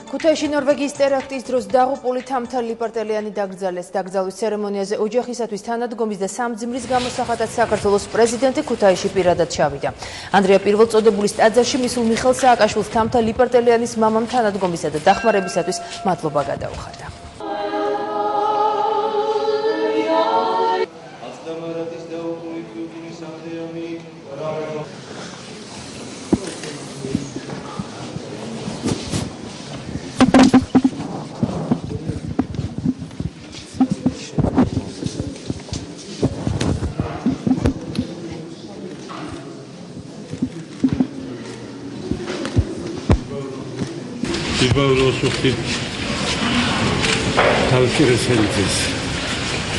ქუთაისში ნორვეგიის ტერაქტის დროს დაღუპული თამთა ლიპარტელიანი დაკრძალეს. დაკრძალვის ცერემონიაზე ოჯახისათვის თანადგომის და სამძიმრის გამოსახატად საქართველოს პრეზიდენტი ქუთაისში პირადად ჩავიდა. ანდრია პირველწოდებულის ტაძარში მისულ მიხელ სააკაშვილს თამთა ლიპარტელიანის მამამ თანადგომისა და დახმარებისათვის მადლობა გადაუხადა. Избавило сухти талкиресельцес.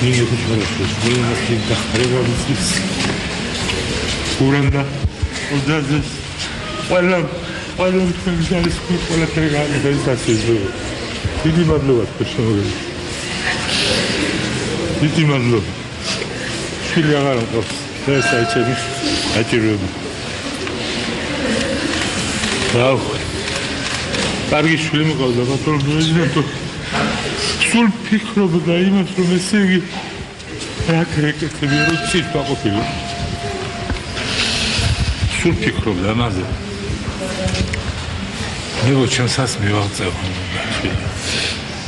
Нигде хучмарастес. Булинасти дахребамсис. Уранда удазес. Валам фэнзалис купола тегали фэнзасис. Დიდი მადლობა თქვენ. დიდი მადლობა. შილი აღარ მყავს. ეს აიჩები. აჭიროები. ვაუ. კარგი შვილი მყავდა, ბატონო პრეზიდენტო. სულ ფიქრობდა იმას, რომ ესე იგი რაკეტები რუსის დაყოფილი. სულ ფიქრობდა ამაზე. მე ჩემსაც მივაღწევ.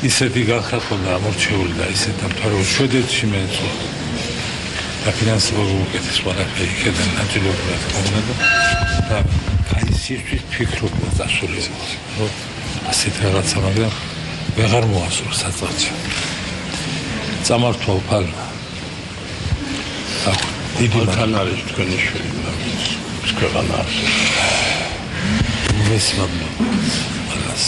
ისეთი გახლავდა ამორჩეული და ისეთ ამთავრებულ შვედეთში მეწვა. და ფინანსურად უკეთეს ყველაფერი იქიდან ნაწილობრივად მომდა და სისთვის ფიქრობდა დასრულებით. ასეთ რაღაცა, მაგრამ ვეღარ მოასწრო საწყეთში. წამართვა უფალმა. დიდი მადლობა არის თქვენი შვილი. თქვენ არის. მესმადლობა. ალას.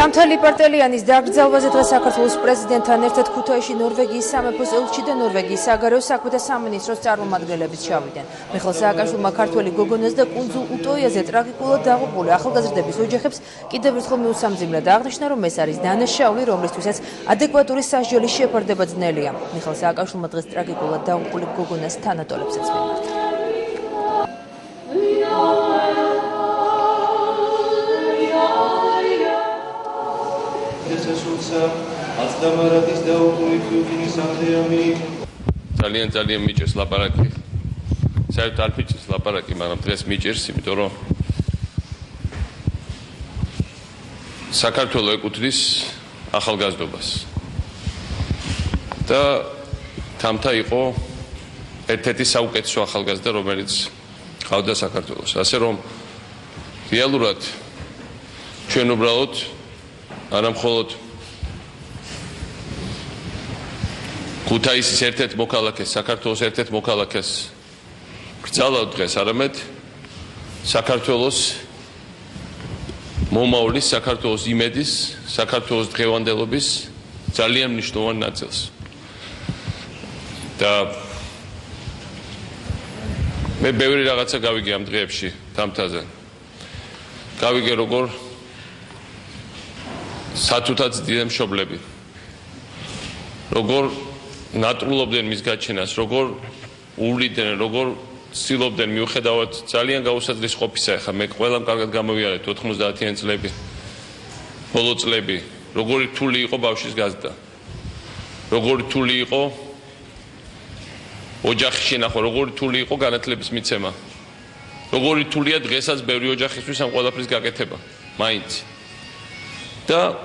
თამთა ლიპარტელიანის დაკრძალვაზე დღეს საქართველოს პრეზიდენტთან ერთად ქუთაისში ნორვეგიის სამეფოს ელჩი და ნორვეგიის საგარეო საქმეთა სამინისტროს წარმომადგენლები ჩავიდნენ. მიხელ სააკაშვილმა ქართველი გოგონას და კუნძულ უტოიაზე ტრაგიკულად დაღუპული ახალგაზრდების ოჯახებს კიდევ ერთხელ მიუსამძიმრა და აღნიშნა, რომ ეს არის დანაშაული, რომლისთვისაც ადეკვატური სასჯელის შეფარდება ძნელია. მიხელ სააკაშვილმა დღეს ტრაგიკულად დაღუპული გოგონას თანატოლებსაც მიმართა. ძალიან მიჭირს ლაპარაკი. საერთოდ არ მიჭირს ლაპარაკი, მაგრამ დღეს მიჭირს, იმიტომ რომ საქართველოს ეკუთვნის ახალგაზრდობას. და თამთა იყო ერთ-ერთი საუკეთესო ახალგაზრდა, რომელიც ყავდა საქართველოს. ასე რომ რეალურად ჩვენ უბრალოდ არა მხოლოდ ქუთაისის ერთ-ერთ მოქალაქეს, საქართველოს ერთ-ერთ მოქალაქეს გრძალავთ დღეს, არამედ საქართველოს მომავლის, საქართველოს იმედის, საქართველოს დღევანდელობის ძალიან მნიშვნელოვან ნაწილს. და მე ბევრი რაღაცა გავიგე ამ დღეებში თამთაზე. გავიგე როგორ სათუთად ძდიან მშობლები. როგორ ნატრულობდნენ მის გაჩენას, როგორ უვლიდნენ, როგორ ცდილობდნენ მიუხედავად ძალიან გაუსაძლის ყოფისა, ხა მე ყველამ კარგად გამოვიარეთ 90-იან წლები, ბოლო წლები, როგორი რთული იყო ბავშვის გაზრდა, როგორი რთული იყო ოჯახის შენახვა, როგორი რთული იყო განათლების მიცემა, როგორი რთულია დღესაც ბევრი ოჯახისთვის ამ ყველაფრის გაკეთება, მაინც. და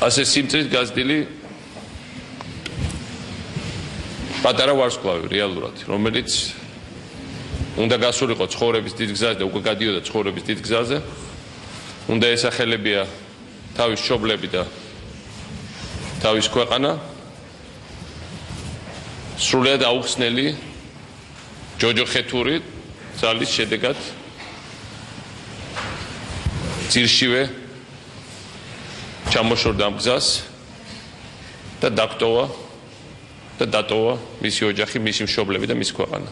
ასე სიმწრით გაზრდილი პატარა ვარსკვლავი რეალურად, რომელიც უნდა გასულიყო ცხოვრების დიდ გზაზე და უკვე გადიოდა ცხოვრების დიდ გზაზე, უნდა ესახელებია თავის მშობლები და თავის ქვეყანა, სრულიად აუხსნელი ჯოჯოხეთური ძალის შედეგად ძირშივე ჩამოშორდა ამ გზას და დაკტოვა და დატოვა მისი ოჯახი, მისი მშობლები და მისი ქვეყანა.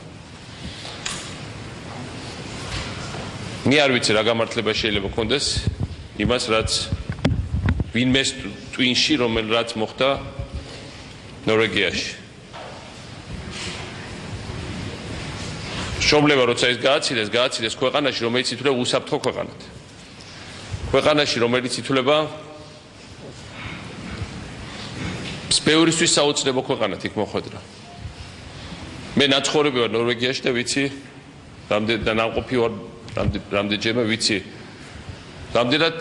მე არ ვიცი რა გამართლება შეიძლება კონდეს იმას, რაც ვინმეს ტვინში, რომელიც მოხდა ნორვეგიაში. შობლება როცა ის გააციდეს ქვეყანაში, რომელიც ითვლება უსაფრთხო ქვეყანად. ქვეყანაში, რომელიც ითვლება ბევრისთვის საოცრებო ქვეყანად იქ მოხვედრა. მე ნაცხოვრები ვარ ნორვეგიაში და ვიცი, და ნამყოფი ვარ რამდენჯერმე ვიცი. რამდენად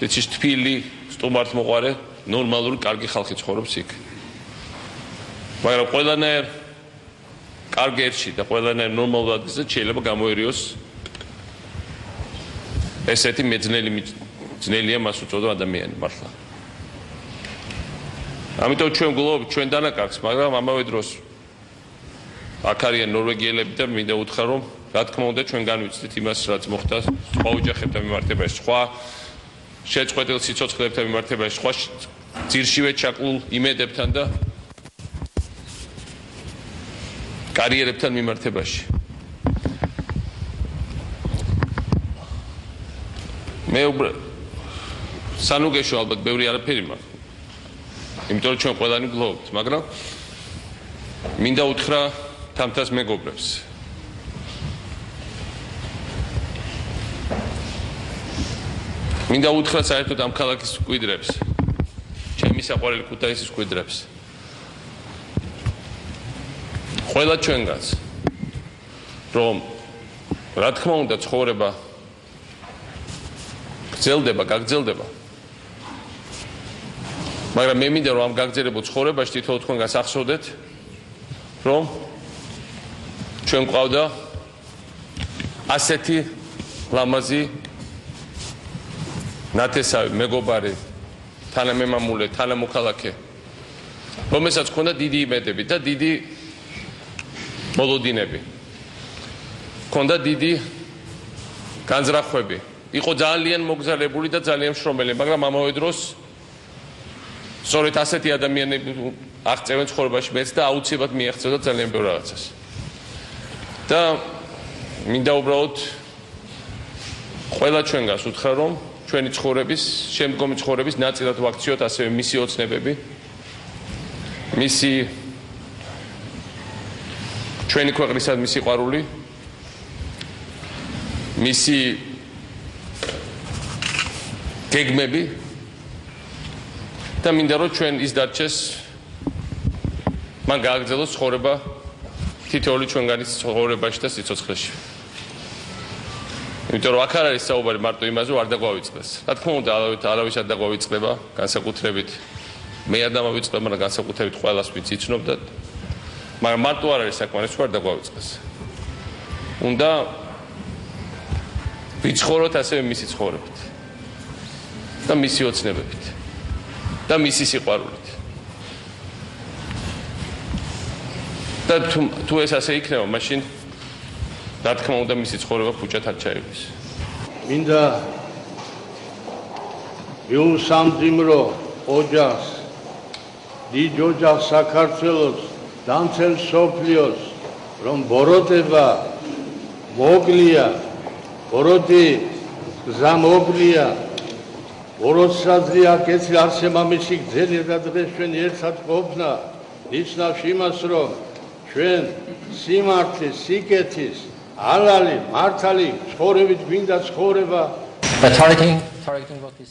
ვიცი თბილი, სტუმართმოყვარე, ნორმალური, კარგი ხალხი ცხოვრობს იქ. მაგრამ ყველანაირ კარგ ერთში და ყველანაირ ნორმალურ ადგილზე შეიძლება გამოერიოს ესეთი ძნელია მას უწოდო ადამიანი მართლა. ამიტომ ჩვენ გლოვობთ ჩვენ დანაკარგს, მაგრამ ამავე დროს აქ არიან ნორვეგიელები და მინდა უთხრა რომ რა თქმა უნდა ჩვენ განვიცდით იმას რაც მოხდა სხვა ოჯახებთან მიმართებაში, სხვა შეწყვეტილ სიცოცხლებთან მიმართებაში, სხვა ძირშივე ჩაკლულ იმედებთან და კარიერებთან მიმართებაში. მე სანუგეშო ალბათ ბევრი არაფერი მაქვს. იმიტომ რომ ჩვენ ყველანი გლოვობთ, მაგრამ მინდა უთხრა თამთას მეგობრებს. მინდა უთხრა საერთოდ ამ ქალაქის მკვიდრებს, ჩემი საყვარელი ქუთაისის მკვიდრებს. ყველა ჩვენგანს, რომ რა თქმა უნდა ცხოვრება გაგრძელდება. მაგრამ მე მინდა რომ ამ გაგრძელებულ ცხოვრებაში თითოეულ თქვენგანს ახსოვდეთ, რომ ჩვენ გვყავდა ასეთი ლამაზი ნათესავი მეგობარი, თანამემამულე, თანამოქალაქე, რომელსაც ჰქონდა დიდი იმედები და დიდი მოლოდინები. ჰქონდა დიდი განზრახვები. იყო ძალიან მოგზაურებული და ძალიან შრომელი, მაგრამ ამავე დროს სწორედ ასეთი ადამიანები აღწევენ ცხოვრებაში მეც და აუცილებლად მიაღწევდა ძალიან ბევრ რაღაცას. და მინდა უბრალოდ ყველა ჩვენგანს უთხრა, რომ ჩვენი ცხოვრების, შემდგომი ცხოვრების ნაწილად ვაქციოთ ასევე მისი ოცნებები, მისი ჩვენი ქვეყნისადმი სიყვარული, მისი გეგმები და მინდა რომ ჩვენ ის დარჩეს, მან გააგრძელოს ცხოვრება თითოეული ჩვენგანის ცხოვრებაში და სიცოცხლეში. იმიტომ რომ აქ არ არის საუბარი მარტო იმაზე, რომ არ დაგვავიწყდეს. რა თქმა უნდა, არავის არ დაგვავიწყდება, განსაკუთრებით მე არ დამავიწყებ, მაგრამ განსაკუთრებით ყველას ვინც იცნობ და მაგრამ მარტო არ არის საკმარისი, რომ არ დაგვავიწყდეს. უნდა ვიცხოვროთ ასევე მისი ცხოვრებით და მისი ოცნებებით და მისი სიყვარულით. და თუ ეს ასე იქნება, მაშინ რა თქმა უნდა მისი ცხოვრება ფუჭად არ ჩაივლის. მინდა მიუსამძიმრო ოჯახს, დიდ ოჯახს საქართველოს, დამცელ სოფლიოს, რომ ბოროტება მოგლია, ბოროტი გზა მოგლია, ბოროტსაზრია კეცი არსებამისი გძელი და დღეს ჩვენ ერთად ყოფნა, ნიშნავს იმას, რომ ჩვენ სიმართლის, სიკეთის, ალალი, მართალი ცხოვრებით გვინდა ცხოვრება.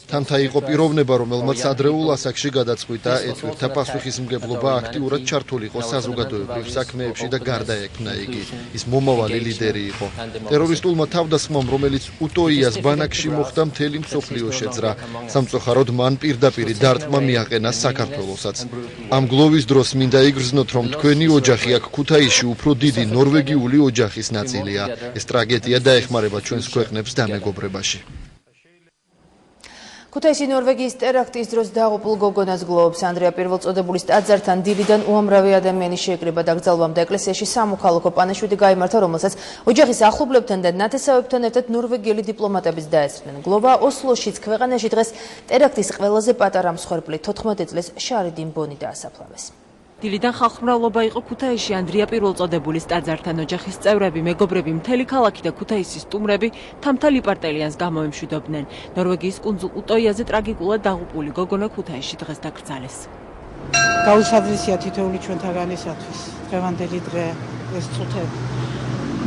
თამთა იყო პიროვნება, რომელმაც ადრეულ ასაკში გადაწყვიტა ეთვირთა პასუხისმგებლობა აქტიურად ჩართულიყო საზოგადოებრივ საქმეებში და გარდაექმნა იგი. ის მომავალი ლიდერი იყო. ტერორისტულმა თავდასხმამ, რომელიც უტოიას ბანაკში მოხდა, მთელი მსოფლიო შეძრა. სამწუხაროდ მან პირდაპირი დარტყმა მიაყენა საქართველოსაც. ამ გლოვის დროს მინდა იგრძნოთ, რომ თქვენი ოჯახი აქ ქუთაისში უფრო დიდი ნორვეგიული ოჯახის ნაწილია. ეს ტრაგედია დაეხმარება ჩვენს ქვეყნებს დამეგობრებაში. ქუთაისი ნორვეგიის ტერაქტის დროს დაღუპულ გოგონას გლოვობს. ანდრია პირველწოდებულის ტაძართან დილიდან უამრავი ადამიანი შეეკრიბა დაკრძალვამდე ეკლესიაში სამოქალაქო პანაშვიდი გაიმართა, რომელსაც ოჯახის ახლობლებთან და ნათესავებთან ერთად ნორვეგიელი დიპლომატებიც დაესწრნენ. გლოვა ოსლოშიც ქვეყანაში დღეს ტერაქტის ყველაზე პატარა მსხვერპლი 14 წლის შარიდინ ბონი დაასაფლავეს. დილიდან ხალხმრავლობა იყო ქუთაისში ანდრია პირველწოდებულის ტაძართან. ოჯახის წევრები, მეგობრები, მთელი ქალაქი და ქუთაისის სტუმრები თამთა ლიპარტელიანს გამოემშვიდობდნენ. ნორვეგიის კუნძულ უტოიაზე ტრაგიკულად დაღუპული გოგონა ქუთაისში დღეს დაკრძალეს. გაუსაძრისია თითოეული ჩვენთაგანისათვის დღევანდელი დღე ეს წუთები.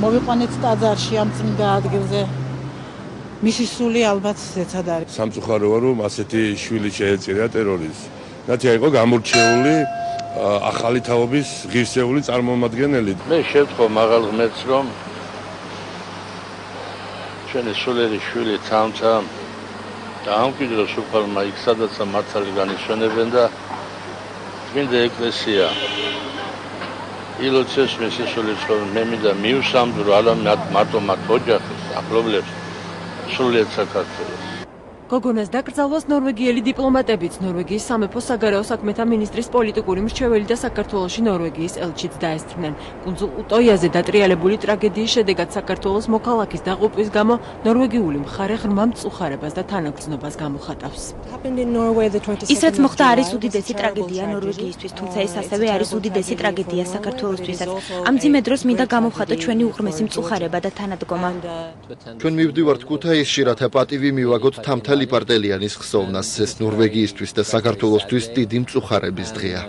მოვიყვანეთ ტაძარში ამ წმინდა ადგილზე. მისი სული ალბათ ზეცად არის. სამწუხაროა რომ ასეთი შვილი შეეწირა ტერორიზმს. ნათი იყო გამორჩეული ახალი თაობის ღირსეული წარმომადგენელი. მე შევთხოვ მაღალ ღმერთს რომ ჩვენი სულიერი შვილი თამთამ დაამკვიდროს უფალმა იქ სადაც მართალი განისვენებენ და წმინდა ეკლესია ილოცეს მისი სულის მე მინდა მიუსამდრო არა მარტო მათ ოჯახს ახლობლებს სულიერ საქართველოს. გოგონას დაკრძალვას ნორვეგიელი დიპლომატებიც, ნორვეგიის სამეფო საგარეო საქმეთა მინისტრის პოლიტიკური მრჩეველი და საქართველოში ნორვეგიის ელჩიც დაესწრნენ. კუნძულ უტოიაზე დატრიალებული ტრაგედიის შედეგად საქართველოს მოქალაქის დაღუპვის გამო ნორვეგიული მხარე ღრმა მწუხარებას და თანაგრძნობას გამოხატავს. ის რაც მოხდა არის უდიდესი ტრაგედია ნორვეგიისთვის, თუმცა ეს ასევე არის უდიდესი ტრაგედია საქართველოსთვისაც. ამ ძიმე დროს მინდა გამოვხატო ჩვენი უღრმესი მწუხარება და თანადგომა. ჩვენ მივდივართ ქუთაისში, რათა პატივი მივაგოთ თამთა ლიპარტელიანის ხსოვნას. ეს ნორვეგიისთვის და საქართველოსთვის დიდი მწუხარების დღეა.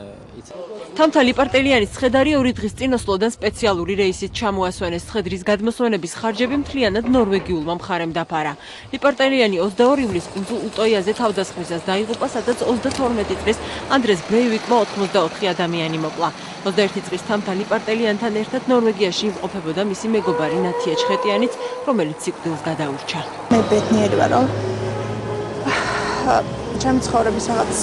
თამთა ლიპარტელიანის ცხედარი 2 დღის წინ ოსლოდან სპეციალური რეისით ჩამოასვენეს. ცხედრის გადმოსვენების ხარჯები მთლიანად ნორვეგიულმა მხარემ დაფარა. ლიპარტელიანი 22 ივლისს კუნძულ უტოიაზე თავდასხმისას დაიღუპა, სადაც 32 წლის ანდრეს ბრეივიკმა 84 ადამიანი მოკლა. 21 წლის თამთა ლიპარტელიანთან ერთად ნორვეგიაში იმყოფებოდა მისი მეგობარი ნათია ჩხეტიანიც, რომელიც სიკვდილს გადაურჩა. მე ბედნიერი ვარ, რომ ჩემი ცხოვრების რაღაც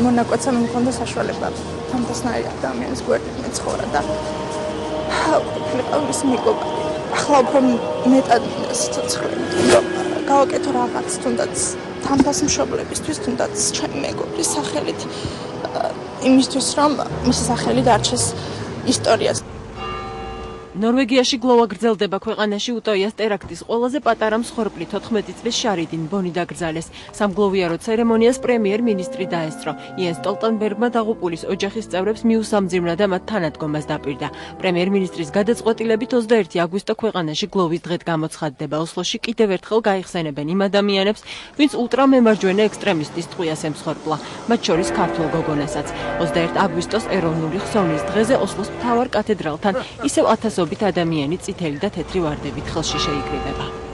მონაკვეთსა მომქონდა საშუალება თამთასნაირი ადამიანის გვერდით მეცხოვრა და ვიყავ მისი მეგობარი. ახლა უფრო მეტად მინდა სიცოცხლე, რომ გავაკეთო რაღაც თუნდაც თამთას მშობლებისთვის, თუნდაც ჩემი მეგობრის სახელით, იმისთვის რომ მისი სახელი დარჩეს ისტორიას. ნორვეგიაში გლოვა გრძელდება. ქვეყანაში უტოიას ტერაქტის ყველაზე პატარა მსხვერპლი 14 წლის შარიდინ ბონი დაკრძალეს. სამგლოვიარო ცერემონიას პრემიერ-მინისტრი დაესწრო. იენ სტოლტენბერგმა დაღუპულის ოჯახის წევრებს მიუსამძიმნა და მათ თანადგომას დაპირდა. პრემიერ-მინისტრის გადაწყვეტილებით 21 აგვისტო ქვეყანაში გლოვის დღედ გამოცხადდება. ოსლოში კიდევ ერთხელ გაიხსენებენ იმ ადამიანებს, ვინც ულტრამემარჯვენე ექსტრემისტის ტყვიას ემსხვერპლა, მათ შორის ქართველ გოგონასაც. 21 აგვისტოს ეროვნული ხსოვნის დღეზე ოსლოს მთავარ კათედრალთან ისევ ათასობით ადამიანი წითელი და თეთრი ვარდებით ხელში შეიკრიბება.